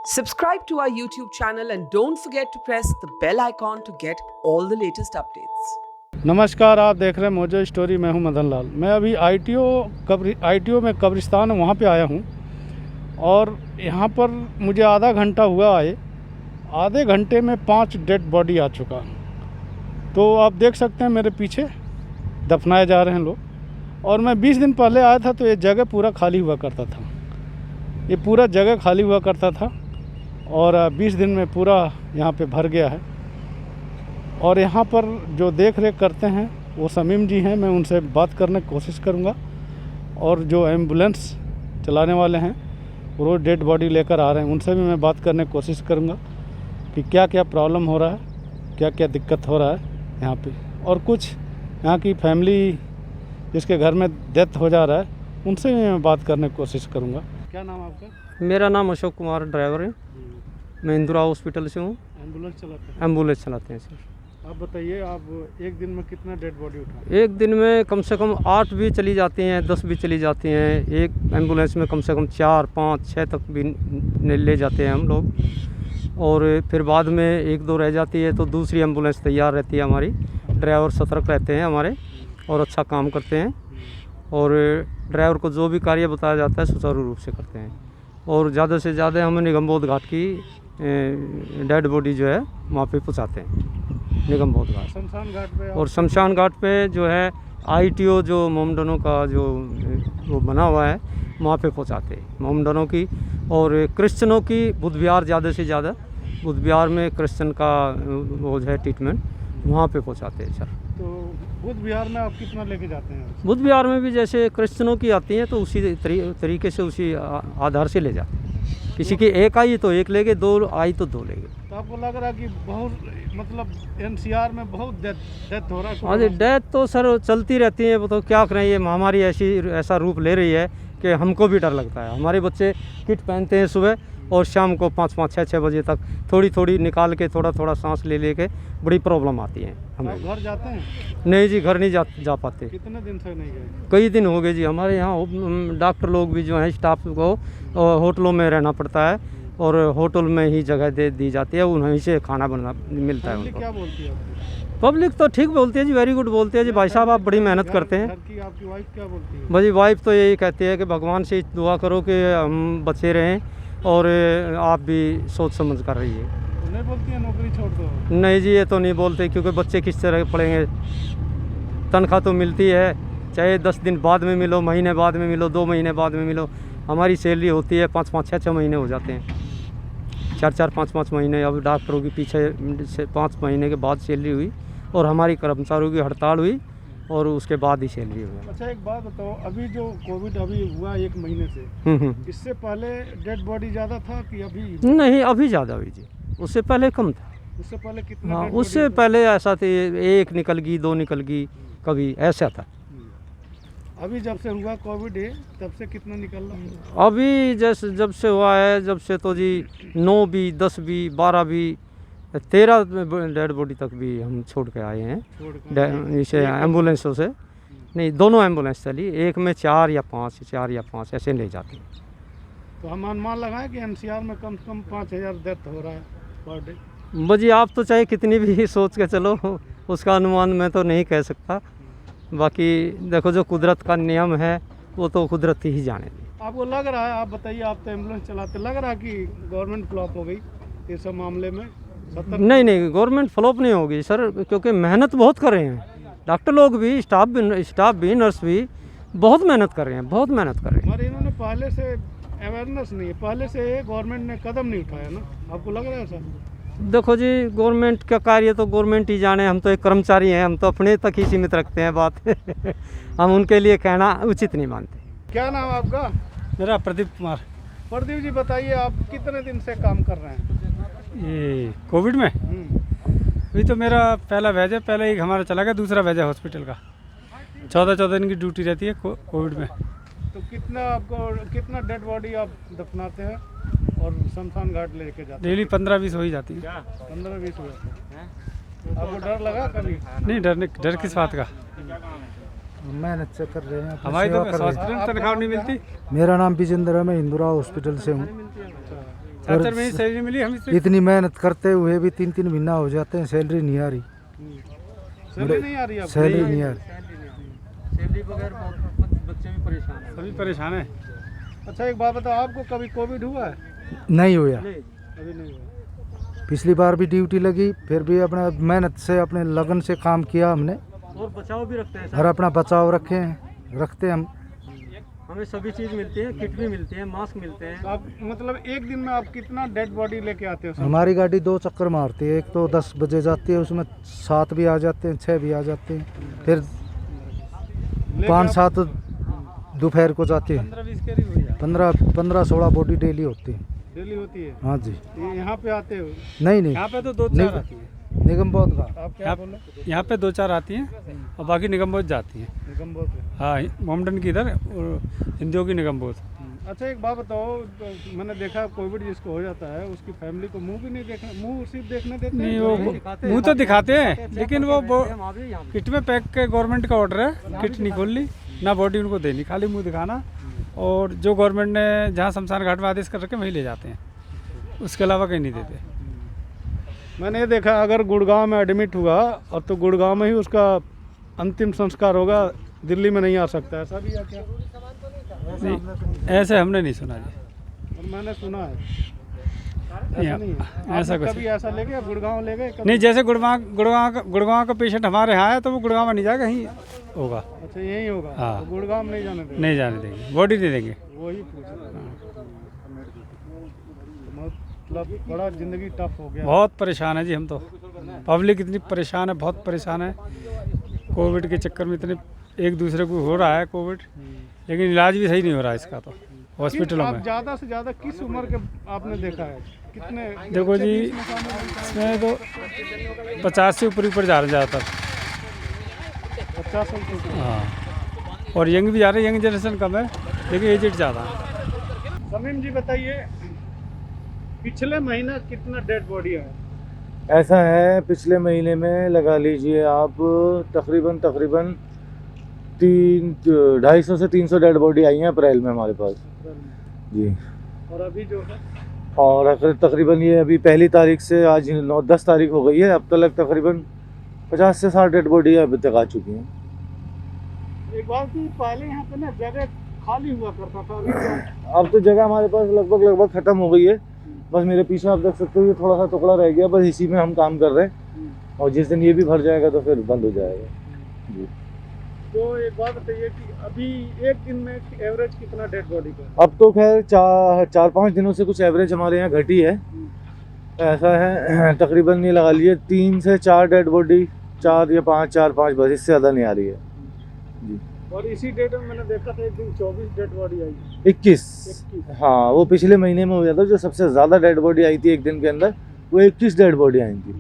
Subscribe to our YouTube channel and don't forget to press the bell icon to get all the latest updates. नमस्कार, आप देख रहे हैं mojo story. मैं हूं मदन लाल। मैं अभी आईटीओ में कब्रिस्तान है, वहां पे आया हूं और यहां पर मुझे आधा घंटा हुआ आए। आधे घंटे में 5 डेड बॉडी आ चुका। तो आप देख सकते हैं मेरे पीछे दफनाए जा रहे हैं लोग। और मैं 20 दिन पहले आया था तो ये जगह पूरा खाली हुआ करता था। ये पूरा जगह खाली हुआ करता था और 20 दिन में पूरा यहाँ पे भर गया है। और यहाँ पर जो देख रेख करते हैं वो शमीम जी हैं, मैं उनसे बात करने की कोशिश करूँगा। और जो एम्बुलेंस चलाने वाले हैं वो रोज़ डेड बॉडी लेकर आ रहे हैं, उनसे भी मैं बात करने की कोशिश करूँगा कि क्या क्या प्रॉब्लम हो रहा है, क्या क्या दिक्कत हो रहा है यहाँ पे। और कुछ यहाँ की फैमिली जिसके घर में डेथ हो जा रहा है उनसे भी मैं बात करने की कोशिश करूँगा। क्या नाम आपका? मेरा नाम अशोक कुमार ड्राइवर है। मैं इंदिरा हॉस्पिटल से हूँ। एम्बुलेंस चलाते हैं सर। आप बताइए, आप एक दिन में कितना डेड बॉडी उठा? एक दिन में कम से कम 8 भी चली जाती हैं, 10 भी चली जाती हैं। एक एम्बुलेंस में कम से कम 4, 5, 6 तक भी ले जाते हैं हम लोग। और फिर बाद में 1-2 रह जाती है तो दूसरी एम्बुलेंस तैयार रहती है हमारी। ड्राइवर सतर्क रहते हैं हमारे और अच्छा काम करते हैं। और ड्राइवर को जो भी कार्य बताया जाता है सुचारू रूप से करते हैं। और ज़्यादा से ज़्यादा हम निगमबोध घाट की डेड बॉडी जो है वहाँ पे पहुँचाते हैं, निगमबोध घाट, शमशान घाट पे। और शमशान घाट पे जो है आईटीओ जो मोमडनों का जो वो बना हुआ है वहाँ पे पहुँचाते हैं मोमडनों की। और क्रिश्चनों की बुध विहार, ज़्यादा से ज़्यादा बुध विहार में क्रिश्चन का वो जो है ट्रीटमेंट वहाँ पे पहुँचाते हैं सर। तो बुध विहार में आप कितना लेके जाते हैं? बुध विहार में भी जैसे क्रिश्चनों की आती हैं तो उसी तरीके से उसी आधार से ले जाते हैं। किसी की एक आई तो एक लेंगे, 2 आई तो 2 लेंगे। तो आपको लग रहा है कि बहुत मतलब एनसीआर में बहुत डेथ हो रहा है? हाँ जी, डेथ तो सर चलती रहती है। वो तो क्या करें, ये महामारी ऐसा रूप ले रही है कि हमको भी डर लगता है। हमारे बच्चे किट पहनते हैं सुबह और शाम को 5-5, 6-6 बजे तक थोड़ी निकाल के थोड़ा सांस ले के बड़ी प्रॉब्लम आती है हमें। घर जाते हैं? नहीं जी, घर नहीं जा पाते। कितने दिन से नहीं गए? कई दिन हो गए जी। हमारे यहाँ डॉक्टर लोग भी जो हैं, स्टाफ को होटलों में रहना पड़ता है और होटल में ही जगह दी जाती है, उन्हीं से खाना बना मिलता है उनको। क्या बोलती है पब्लिक तो ठीक बोलती है जी, वेरी गुड बोलती है जी। भाई साहब आप बड़ी मेहनत करते हैं। आपकी वाइफ क्या बोलती है? भाई वाइफ तो यही कहती है कि भगवान से दुआ करो कि हम बचे रहें और आप भी सोच समझ कर रही है। नहीं बोलती है नौकरी छोड़ दो? नहीं जी, ये तो नहीं बोलते, क्योंकि बच्चे किस तरह पढ़ेंगे। तनख्वाह तो मिलती है, चाहे 10 दिन बाद में मिलो, महीने बाद में मिलो, 2 महीने बाद में मिलो। हमारी सैलरी होती है 5-5, 6-6 महीने हो जाते हैं, 4-4, 5-5 महीने। अब डॉक्टरों की पीछे से 5 महीने के बाद सैलरी हुई और हमारी कर्मचारियों की हड़ताल हुई और उसके बाद ही सैलरी हुई। अच्छा, एक बात बताओ, अभी जो कोविड अभी हुआ 1 महीने से, इससे पहले डेड बॉडी ज़्यादा था कि अभी? नहीं, अभी ज़्यादा हुई जी, उससे पहले कम था। उससे पहले कितना? हाँ, उससे पहले ऐसा था, 1 निकल गई, 2 निकल गई, कभी ऐसा था। अभी जब से हुआ कोविड है तब से कितना निकल रहा? अभी जब से हुआ है, जब से तो जी 9 भी, 10 भी, 12 भी, 13 डेड बॉडी तक भी हम छोड़ के आए हैं इसे एम्बुलेंसों से। नहीं, दोनों एम्बुलेंस चली, एक में 4 या 5 ऐसे ले जाते हैं। तो हम अनुमान लगाएं कि एनसीआर में कम से कम 5000 डेथ हो रहा है पर डे। बजी आप तो चाहे कितनी भी सोच के चलो, उसका अनुमान मैं तो नहीं कह सकता। बाकी देखो, जो कुदरत का नियम है वो तो कुदरत ही जाने दी। आपको लग रहा है, आप बताइए, आप तो एम्बुलेंस चलाते, लग रहा है कि गवर्नमेंट फ्लॉप हो गई इस मामले में? नहीं, गवर्नमेंट फ्लॉप नहीं होगी सर, क्योंकि मेहनत बहुत कर रहे हैं डॉक्टर लोग भी, स्टाफ भी, नर्स भी बहुत मेहनत कर रहे हैं, बहुत मेहनत कर रहे हैं। और इन्होंने पहले से अवेयरनेस नहीं है, पहले से गवर्नमेंट ने कदम नहीं उठाया ना, आपको लग रहा है सर? देखो जी, गवर्नमेंट का कार्य तो गवर्नमेंट ही जाने, हम तो एक कर्मचारी हैं, हम तो अपने तक ही सीमित रखते हैं बात। हम उनके लिए कहना उचित नहीं मानते। क्या नाम आपका? मेरा प्रदीप कुमार। प्रदीप जी, बताइए, आप कितने दिन से काम कर रहे हैं ये कोविड में? अभी तो मेरा पहला बैच है, पहले एक हमारा चला गया, दूसरा बैच है हॉस्पिटल का। 14 दिन की ड्यूटी रहती है कोविड में। तो कितना डेड बॉडी आप दफनाते हैं और शमशान घाट लेके जाते हैं? डेली 15-20 हो ही जाती है। 15-20 हो जाते हैं। आपको डर लगा कभी? नहीं, डर किस बात का? मेहनत से कर रहे हैं, हमारी तो हॉस्पिटल तनख्वाह नहीं मिलती। मेरा नाम विजेंद्र है, मैं इंदिरा हॉस्पिटल से हूँ। 4-4 महीने सैलरी मिली हमें से। इतनी मेहनत करते हुए भी 3-3 महीना हो जाते हैं, सैलरी नहीं आ रही। सैलरी नहीं आ रही आपको? सैलरी नहीं आ रही। सैलरी बगैर बहुत बच्चे भी परेशान हैं। सभी परेशान है। अच्छा एक बात बताओ, आपको कभी कोविड हुआ है? नहीं हुआ। अभी नहीं हुआ। पिछली बार भी ड्यूटी लगी, फिर भी अपना मेहनत से अपने लगन से काम किया हमने, और बचाव भी रखते हैं और सर। अपना बचाव रखते हम। हमें सभी चीज़ मिलती है, किट भी मिलती है, मास्क मिलते तो हैं। आप मतलब एक दिन में आप कितना डेड बॉडी लेके आते हो? हमारी गाड़ी 2 चक्कर मारती है, एक तो 10 बजे जाती है, उसमें 7 भी आ जाते हैं, 6 भी आ जाते हैं, फिर 5-7 दोपहर को जाती है। 15-20 करीब हुई है। 15-16 बॉडी डेली होती है। डेली होती है? हाँ जी। ये यहाँ पे आते हो? नहीं यहाँ पे तो 2-4 नहीं। आती है। निगम बहुत का आप क्या बोल रहे? यहाँ पे 2-4 आती हैं और बाकी निगमबोध जाती हैं। निगम बहुत है। हाँ, मोमडन की इधर और हिंदियों की निगमबोध। अच्छा एक बात बताओ, तो मैंने देखा कोविड जिसको हो जाता है उसकी फैमिली को मुंह भी नहीं देखना, मुंह सिर्फ देखने देते नहीं, हैं? वो मुँह तो दिखाते हैं, लेकिन वो हम भी यहाँ किट में पैक के गवर्नमेंट का ऑर्डर है, किट नहीं खोलनी ना बॉडी उनको देनी, खाली मुंह दिखाना। और जो गवर्नमेंट ने जहाँ शमशान घाट में आदेश कर रखे वहीं ले जाते हैं, उसके अलावा कहीं नहीं देते। मैंने ये देखा, अगर गुड़गांव में एडमिट हुआ और तो गुड़गांव में ही उसका अंतिम संस्कार होगा, दिल्ली में नहीं आ सकता, ऐसा भी है क्या? नहीं, ऐसे हमने नहीं सुना जी। और मैंने सुना है ऐसा यहाँ- नहीं है। ऐसा आपने कुछ कभी ऐसा ले गए, गुड़गांव ले गए कभी? नहीं। जैसे गुड़गांव का पेशेंट हमारे यहाँ है तो वो गुड़गांव में नहीं जाएगा, कहीं होगा। अच्छा यही होगा? हाँ। तो गुड़गांव में नहीं जाने देंगे? नहीं जाने देंगे, बॉडी नहीं देंगे। वही पूछ रहा था। मतलब बड़ा जिंदगी टफ हो गया। बहुत परेशान है जी हम तो। पब्लिक इतनी परेशान है, बहुत परेशान है। कोविड के चक्कर में इतने एक दूसरे को हो रहा है कोविड, लेकिन इलाज भी सही नहीं हो रहा है इसका तो हॉस्पिटलों आप में। ज़्यादा से ज़्यादा किस उम्र के आपने देखा है? कितने? देखो जी, इसमें तो 50 से ऊपर जा रहे हैं ज़्यादातर। 50 साल के ऊपर। हाँ, और यंग भी जा रहे हैं, यंग जनरेशन कम है लेकिन एजेड ज़्यादा है। समीम जी बताइए, पिछले महीना कितना डेड बॉडी है? ऐसा है, पिछले महीने में लगा लीजिए आप तकरीबन 250 से 300 डेड बॉडी आई हैं अप्रैल में हमारे पास जी। और अभी जो है और तकरीबन ये अभी 1 तारीख से आज 9-10 तारीख हो गई है, अब तक तकरीबन 50 से 60 डेड बॉडी अभी तक आ चुकी हैं। एक बात की, पहले यहाँ पे ना जगह खाली हुआ करता था, अभी तो अब तो जगह हमारे पास लगभग ख़त्म हो गई है। बस मेरे पीछे आप देख सकते हो, ये थोड़ा सा टुकड़ा रह गया, बस इसी में हम काम कर रहे हैं, और जिस दिन ये भी भर जाएगा तो फिर बंद हो जाएगा जी। तो एक बात बताइए कि अभी एक दिन में एवरेज कितना डेड बॉडी का? अब तो खैर 4-5 दिनों से कुछ एवरेज हमारे यहाँ घटी है। ऐसा है तकरीबन ये लगा लीजिए 3 से 4 डेड बॉडी, 4 या 5, 4-5 बस, इससे ज़्यादा नहीं आ रही है जी। और इसी डेट में मैंने देखा था एक दिन 24 डेड बॉडी आई। 21, 21। हाँ वो पिछले महीने में हो गया था, जो सबसे ज़्यादा डेड बॉडी आई थी एक दिन के अंदर, वो 21 डेड बॉडी आई थी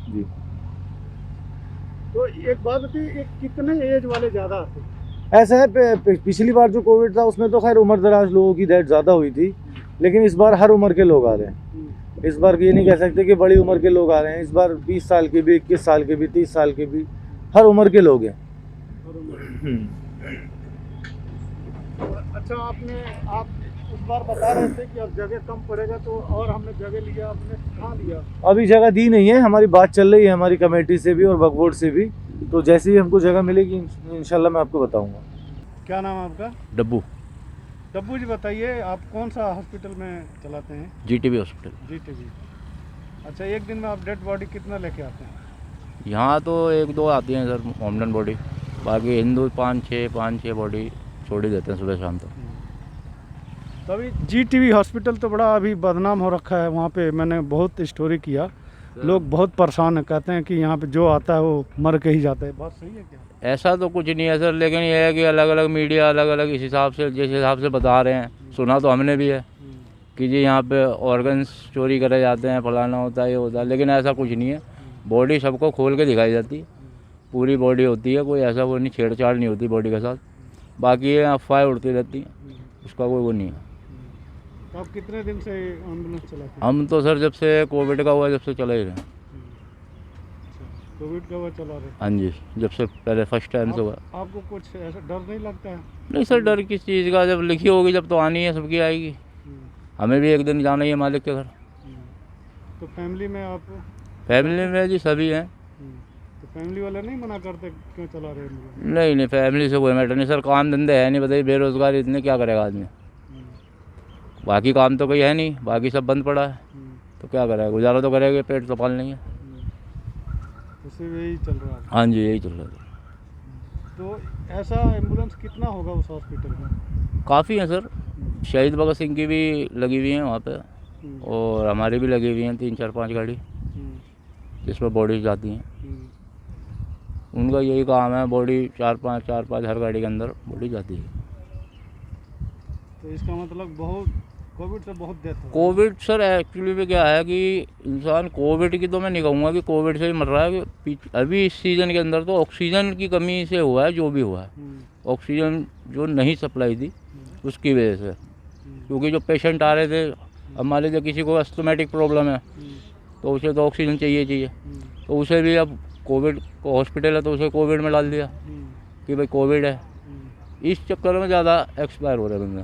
जी। तो एक बात बताइए, कितने एज वाले ज़्यादा आते हैं? ऐसा है, पिछली बार जो कोविड था उसमें तो खैर उम्र दराज लोगों की डेथ ज़्यादा हुई थी, लेकिन इस बार हर उम्र के लोग आ रहे हैं। इस बार ये नहीं कह सकते कि बड़ी उम्र के लोग आ रहे हैं, इस बार 20 साल के भी, 21 साल के भी, 30 साल के भी, हर उम्र के लोग हैं। अच्छा, आप उस बार बता रहे थे कि अब जगह कम पड़ेगा, तो और हमने जगह लिया, आपने कहाँ लिया? अभी जगह दी नहीं है, हमारी बात चल रही है हमारी कमेटी से भी और वक्फ बोर्ड से भी, तो जैसे ही हमको जगह मिलेगी इंशाल्लाह मैं आपको बताऊंगा। क्या नाम है आपका? डब्बू, डब्बू जी बताइए, आप कौन सा हॉस्पिटल में चलाते हैं? GTB hospital. जीटीबी। अच्छा, एक दिन में आप डेड बॉडी कितना लेके आते हैं? यहाँ तो 1-2 आती हैं सर मोमडन बॉडी, बाकी हिंदू 5-6 बॉडी छोड़ ही देते हैं सुबह शाम तक। तो अभी जीटीबी हॉस्पिटल तो बड़ा अभी बदनाम हो रखा है, वहाँ पे मैंने बहुत स्टोरी किया, लोग बहुत परेशान हैं, कहते हैं कि यहाँ पे जो आता है वो मर के ही जाता है। बात सही है क्या? ऐसा तो कुछ नहीं है सर, लेकिन ये है कि अलग अलग मीडिया अलग अलग इस हिसाब से जिस हिसाब से बता रहे हैं, सुना तो हमने भी है कि जी यहाँ पे ऑर्गन्स चोरी करे जाते हैं, फलाना होता है, ये होता है, लेकिन ऐसा कुछ नहीं है। बॉडी सबको खोल के दिखाई जाती है, पूरी बॉडी होती है, कोई ऐसा वो नहीं, छेड़छाड़ नहीं होती बॉडी के साथ। बाकी ये अफवाहें उड़ती रहती हैं, उसका कोई वो नहीं है। तो आप कितने दिन से एम्बुलेंस चलाते हैं? हम तो सर जब से कोविड का हुआ जब से चला ही रहे हैं। कोविड का वो चला रहे? हाँ जी, जब से पहले फर्स्ट टाइम से हुआ। आपको कुछ ऐसा डर नहीं लगता है? नहीं सर, डर किस चीज़ का, जब लिखी होगी जब तो आनी है, सबकी आएगी। हमें भी एक दिन जाना ही है मालिक के घर। तो फैमिली में आप फैमिली में जी सभी हैं। तो फैमिली वाले नहीं मना करते क्यों चला रहे हैं? नहीं नहीं, फैमिली से कोई मैटर नहीं सर, काम धंधे है नहीं, बताइए बेरोज़गारी इतने, क्या करेगा आदमी। बाकी काम तो कोई है नहीं, बाकी सब बंद पड़ा है, तो क्या करेगा, गुजारा तो करेगा, पेट तो पालना ही है। तो सिर्फ यही चल रहा है। हाँ जी, यही चल रहा है। तो ऐसा एम्बुलेंस कितना होगा उस हॉस्पिटल में? काफ़ी हैं सर, शहीद भगत सिंह की भी लगी हुई हैं वहाँ पे, और हमारी भी लगी हुई हैं 3 4 5 गाड़ी जिसमें बॉडी जाती हैं। उनका यही काम है, बॉडी 4 5 हर गाड़ी के अंदर बॉडी जाती है। तो इसका मतलब बहुत कोविड से बहुत डेथ हो कोविड सर एक्चुअली में क्या है कि इंसान कोविड की तो मैं नहीं कहूँगा कि कोविड से ही मर रहा है, कि अभी इस सीज़न के अंदर तो ऑक्सीजन की कमी से हुआ है, जो भी हुआ है ऑक्सीजन जो नहीं सप्लाई थी उसकी वजह से, क्योंकि जो पेशेंट आ रहे थे, अब मान लीजिए किसी को अस्थमेटिक प्रॉब्लम है तो उसे तो ऑक्सीजन चाहिए, तो उसे भी अब कोविड को हॉस्पिटल है तो उसे कोविड में डाल दिया कि भाई कोविड है। इस चक्कर में ज़्यादा एक्सपायर हो रहे बंदे।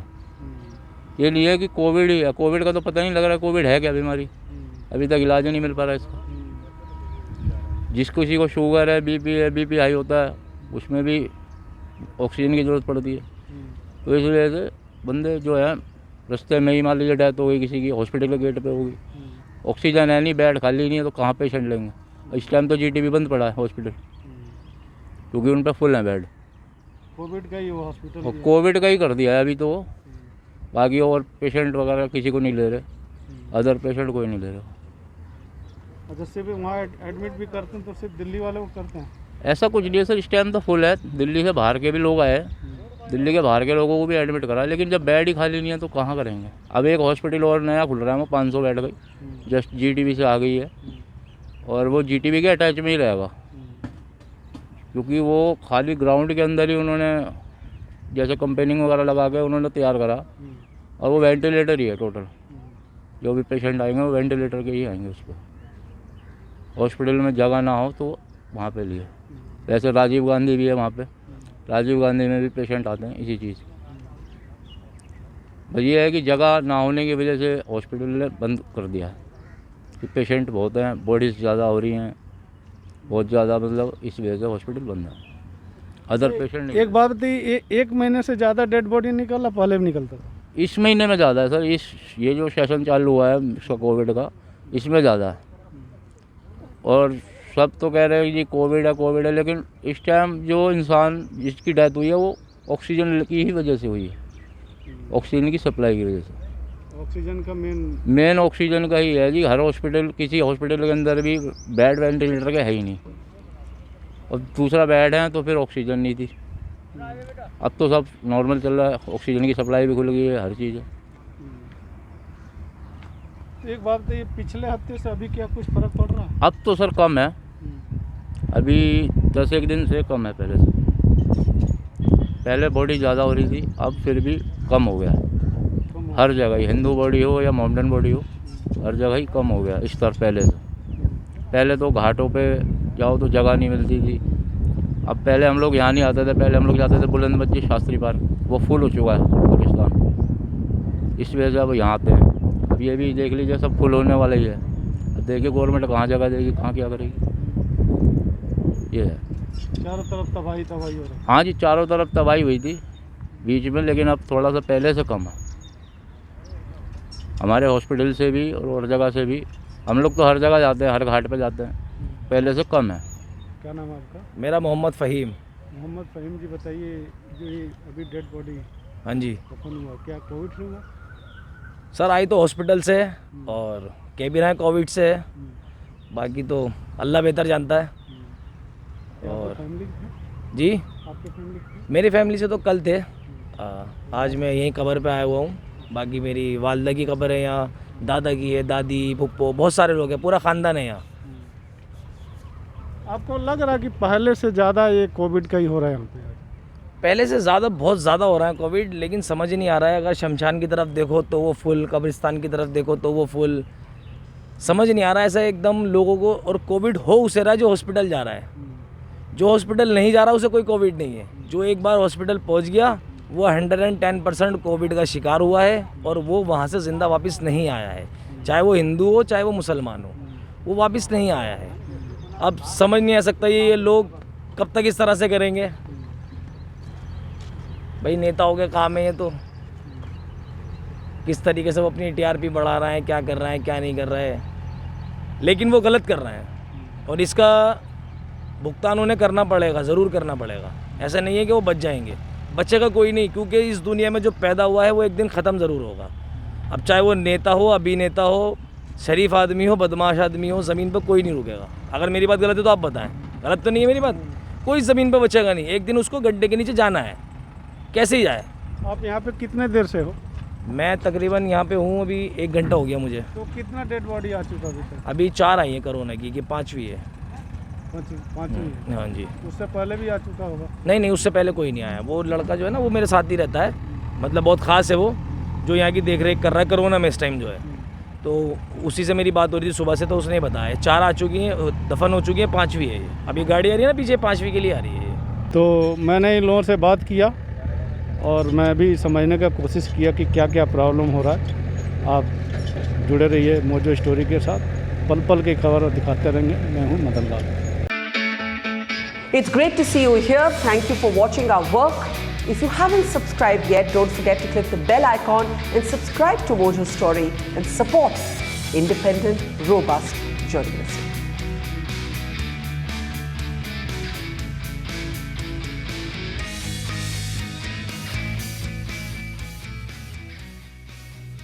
ये नहीं है कि कोविड ही है, कोविड का तो पता नहीं लग रहा है कोविड है क्या बीमारी, अभी तक इलाज नहीं मिल पा रहा है इसका। जिस किसी को शुगर है, बीपी है, बीपी हाई होता है, उसमें भी ऑक्सीजन की ज़रूरत पड़ती है। तो इस वजह से बंदे जो है रास्ते में ही मान लीजिए डेथ हो गई किसी की, हॉस्पिटल के गेट पे होगी, ऑक्सीजन है नहीं, बेड खाली नहीं है, तो कहाँ पेशेंट लेंगे। इस टाइम तो जीटीबी बंद पड़ा है हॉस्पिटल, क्योंकि उन पर फुल है बेड। कोविड का ही वो हॉस्पिटल कोविड का ही कर दिया है अभी तो, बाकी और पेशेंट वगैरह किसी को नहीं ले रहे, अदर पेशेंट कोई नहीं ले रहे। अच्छा, सिर्फ वहाँ एडमिट भी करते हैं तो सिर्फ दिल्ली वाले को करते हैं? ऐसा कुछ नहीं है सर, इस टाइम तो फुल है, दिल्ली से बाहर के भी लोग आए, दिल्ली के बाहर के लोगों को भी एडमिट करा, लेकिन जब बेड ही खाली नहीं है तो कहाँ करेंगे। अब एक हॉस्पिटल और नया खुल रहा है, वो 500 बेड गई, जस्ट जीटीबी से आ गई है, और वो जीटीबी के अटैच में ही रहेगा, क्योंकि वो खाली ग्राउंड के अंदर ही उन्होंने जैसे कंपेनिंग वगैरह लगा के उन्होंने तैयार करा, और वो वेंटिलेटर ही है टोटल, जो भी पेशेंट आएंगे वो वेंटिलेटर के ही आएंगे उस पर। हॉस्पिटल में जगह ना हो तो वहाँ पे लिए, वैसे राजीव गांधी भी है वहाँ पे, राजीव गांधी में भी पेशेंट आते हैं इसी चीज़। बस ये है कि जगह ना होने की वजह से हॉस्पिटल ने बंद कर दिया है, कि पेशेंट बहुत हैं, बॉडीज़ ज़्यादा हो रही हैं, बहुत ज़्यादा, मतलब इस वजह से हॉस्पिटल बंद है, अदर पेशेंट नहीं। एक बात थी, एक महीने से ज़्यादा डेड बॉडी निकला, पहले भी निकलता था? इस महीने में ज़्यादा है सर, ये जो सेशन चालू हुआ है इसका कोविड का, इसमें ज़्यादा है। और सब तो कह रहे हैं जी कोविड है, लेकिन इस टाइम जो इंसान जिसकी डेथ हुई है वो ऑक्सीजन की ही वजह से हुई है, ऑक्सीजन की सप्लाई की वजह से। ऑक्सीजन का मेन ऑक्सीजन का ही है जी। हर हॉस्पिटल, किसी हॉस्पिटल के अंदर भी बेड वेंटिलेटर के है ही नहीं, और दूसरा बेड है तो फिर ऑक्सीजन नहीं थी। अब तो सब नॉर्मल चल रहा है, ऑक्सीजन की सप्लाई भी खुल गई है, हर चीज़ है। एक बात तो ये पिछले हफ्ते से अभी क्या कुछ फर्क पड़ रहा है? अब तो सर कम है, अभी 10 दिन से कम है पहले से। पहले बॉडी ज़्यादा हो रही थी, अब फिर भी कम हो गया है। हर जगह ही, हिंदू बॉडी हो या मोमडन बॉडी हो, हर जगह ही कम हो गया इस तरह पहले से। पहले तो घाटों पे जाओ तो जगह नहीं मिलती थी। अब पहले हम लोग यहाँ नहीं आते थे, पहले हम लोग जाते थे बुलंदबत्ती शास्त्री पार्क, वो फुल हो चुका है पाकिस्तान, इस वजह से अब यहाँ आते हैं। अब ये भी देख लीजिए सब फुल होने वाला ही है। अब देखिए गवर्नमेंट कहाँ जगह देगी, कहाँ क्या करेगी, ये है। चारों तरफ तबाही हो रही है। हाँ जी, चारों तरफ तबाही हुई थी बीच में, लेकिन अब थोड़ा सा पहले से कम है, हमारे हॉस्पिटल से भी और जगह से भी। हम लोग तो हर जगह जाते हैं, हर घाट पे जाते हैं, पहले से कम है। क्या नाम है आपका? मेरा मोहम्मद फ़हीम। मोहम्मद फ़हीम जी, बताइए जो ये अभी डेड बॉडी हाँ जी कफन हुआ, क्या कोविड से हुआ? सर, आई तो हॉस्पिटल से और केबिन है कोविड से, बाकी तो अल्लाह बेहतर जानता है। और फैमिली जी, आपके फैमिली? मेरी फैमिली से तो कल थे, आज मैं यहीं कब्र पे आया हुआ हूँ। बाकी मेरी वालदा की कब्र है यहाँ, दादा की है, दादी, फुप्पो, बहुत सारे लोग हैं, पूरा ख़ानदान है यहाँ। आपको लग रहा है कि पहले से ज़्यादा ये कोविड का ही हो रहा है यहाँ पे? पहले से ज़्यादा, बहुत ज़्यादा हो रहा है कोविड, लेकिन समझ ही नहीं आ रहा है। अगर शमशान की तरफ देखो तो वो फुल, कब्रिस्तान की तरफ देखो तो वो फुल, समझ नहीं आ रहा है ऐसा एकदम लोगों को। और कोविड हो उसे रहा है जो हॉस्पिटल जा रहा है, जो हॉस्पिटल नहीं जा रहा उसे कोई कोविड नहीं है। जो एक बार हॉस्पिटल पहुंच गया वो 110% कोविड का शिकार हुआ है और वो वहाँ से ज़िंदा वापस नहीं आया है। चाहे वो हिंदू हो चाहे वो मुसलमान हो, वो वापस नहीं आया है। अब समझ नहीं आ सकता ये लोग कब तक इस तरह से करेंगे। भाई नेताओं के काम है ये तो, किस तरीके से वो अपनी टीआरपी बढ़ा रहा है, क्या कर रहा है क्या नहीं कर रहा है, लेकिन वो गलत कर रहा है और इसका भुगतान उन्हें करना पड़ेगा, ज़रूर करना पड़ेगा। ऐसा नहीं है कि वो बच जाएंगे, बचेगा कोई नहीं, क्योंकि इस दुनिया में जो पैदा हुआ है वो एक दिन ख़त्म ज़रूर होगा। अब चाहे वो नेता हो, अभिनेता हो, शरीफ आदमी हो, बदमाश आदमी हो, ज़मीन पर कोई नहीं रुकेगा। अगर मेरी बात गलत है तो आप बताएं, गलत तो नहीं है मेरी बात। कोई ज़मीन पर बचेगा नहीं, एक दिन उसको गड्ढे के नीचे जाना है, कैसे ही जाए। आप यहाँ पे कितने देर से हो? मैं तकरीबन यहाँ पे हूँ अभी 1 घंटा हो गया मुझे। तो कितना डेड बॉडी आ चुका अभी तक? अभी 4 आई है कोरोना की, कि 5वीं है। पाँचवीं? हाँ जी। उससे पहले भी आ चुका होगा? नहीं, उससे पहले कोई नहीं आया। वो लड़का जो है ना वो मेरे साथ ही रहता है, मतलब बहुत ख़ास है वो, जो यहाँ की देख रेख कर रहा है कोरोना में इस टाइम जो है। तो उसी से मेरी बात हो रही थी सुबह से, तो उसने बताया 4 आ चुकी हैं, दफन हो चुकी हैं, 5वीं है ये। अभी गाड़ी आ रही है ना पीछे, 5वीं के लिए आ रही है ये। तो मैंने इन लोगों से बात किया और मैं भी समझने का कोशिश किया कि क्या क्या प्रॉब्लम हो रहा है। आप जुड़े रहिए मोजो स्टोरी के साथ, पल पल की खबर दिखाते रहेंगे। मैं हूं Madan Lal. It's great to see you here. Thank you for watching our work. If you haven't subscribed yet, don't forget to click the bell icon and subscribe to Mojo Story and support independent, robust journalism.